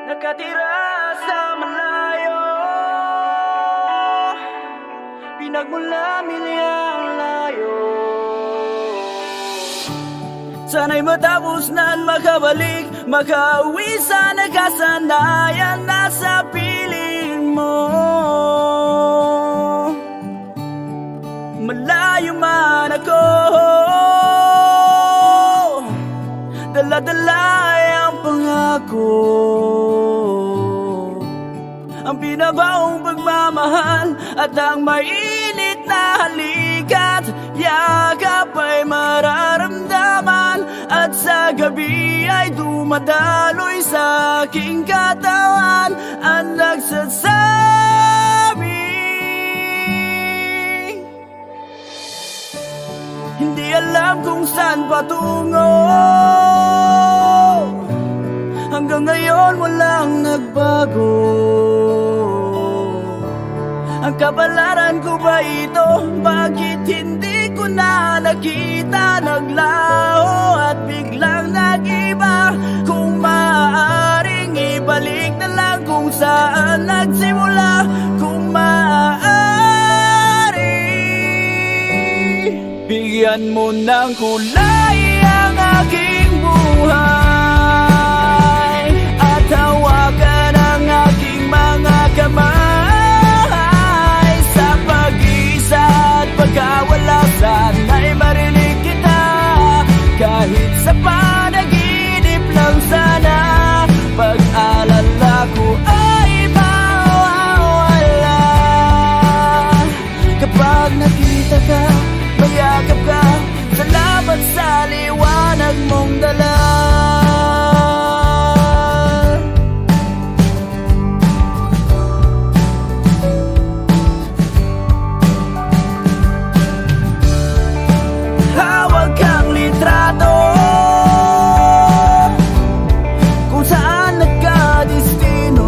nakatira sa malayo, pinagmula milyang layo. Sana'y matapos na't makabalik, makauwi sa nakasanayan na sa piling mo. Malayo man ako, dala-dala ang pangako, ang binabaong pagmamahal at ang mainit na halikat. Yakap ay mararamdaman at sa gabi ay dumadaloy sa aking katawan ang nagsasabi, hindi alam kung saan patungo. Hanggang ngayon walang nagbago. Ang kabalaran ko ba ito? Bakit hindi ko na nakita? Naglaho at biglang nag-iba. Kung maaaring ibalik na lang kung saan nagsimula. Kung maaari, bigyan mo ng kulay ang aking buhay at hawakan ang aking mga kamay. Sa pag-isa at pagkawala, sana'y marinig kita. Kahit sa panaginip lang sana, pag-alala ko ay mawawala. Kapag nakita ka, mayakap ka, salamat sa liwanag mong dala. Hawag kang litrato kung saan nagkadestino.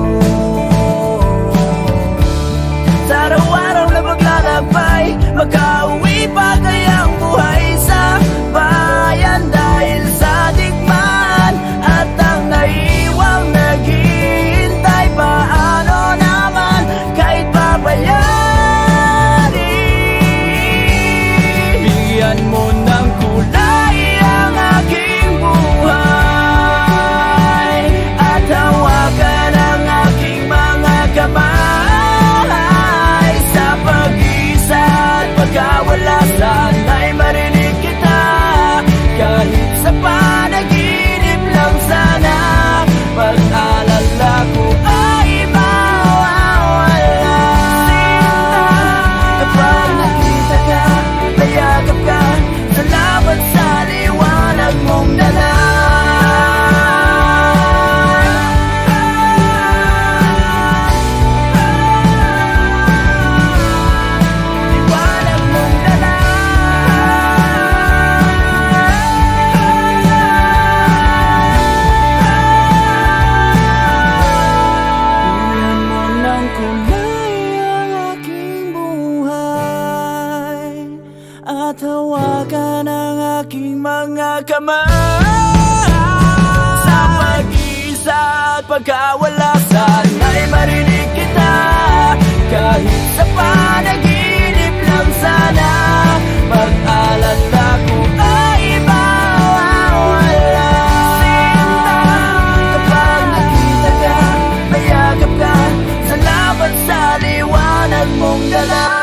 Sa araw-araw na paglalakbay, makauwi pa kayang buhay sa bayan dahil sa digmaan at ang naiwang naghihintay. Paano naman kahit pabayari, bigyan mo ng kulay ang aking buhay at hawakan ang aking mga kamay. Sa pag-isa at pagkawala, sana'y marinig kita. Kahit sa panaginip lang sana, pag-alala ko ay mawawala. Kapag nakita ka, mayakap ka, salamat sa liwanag mong dala. Liwanag mong dala. Bigyan mo ng kulay ang aking buhay at hawakan ang aking mga kamay. Sa pag-isa at pagkawala, sana'y marinig kita. Kahit sa panaginip lang sana, pag-alala ko ay mawawala. Kapag nakita ka, mayakap ka, salamat sa liwanag mong dala.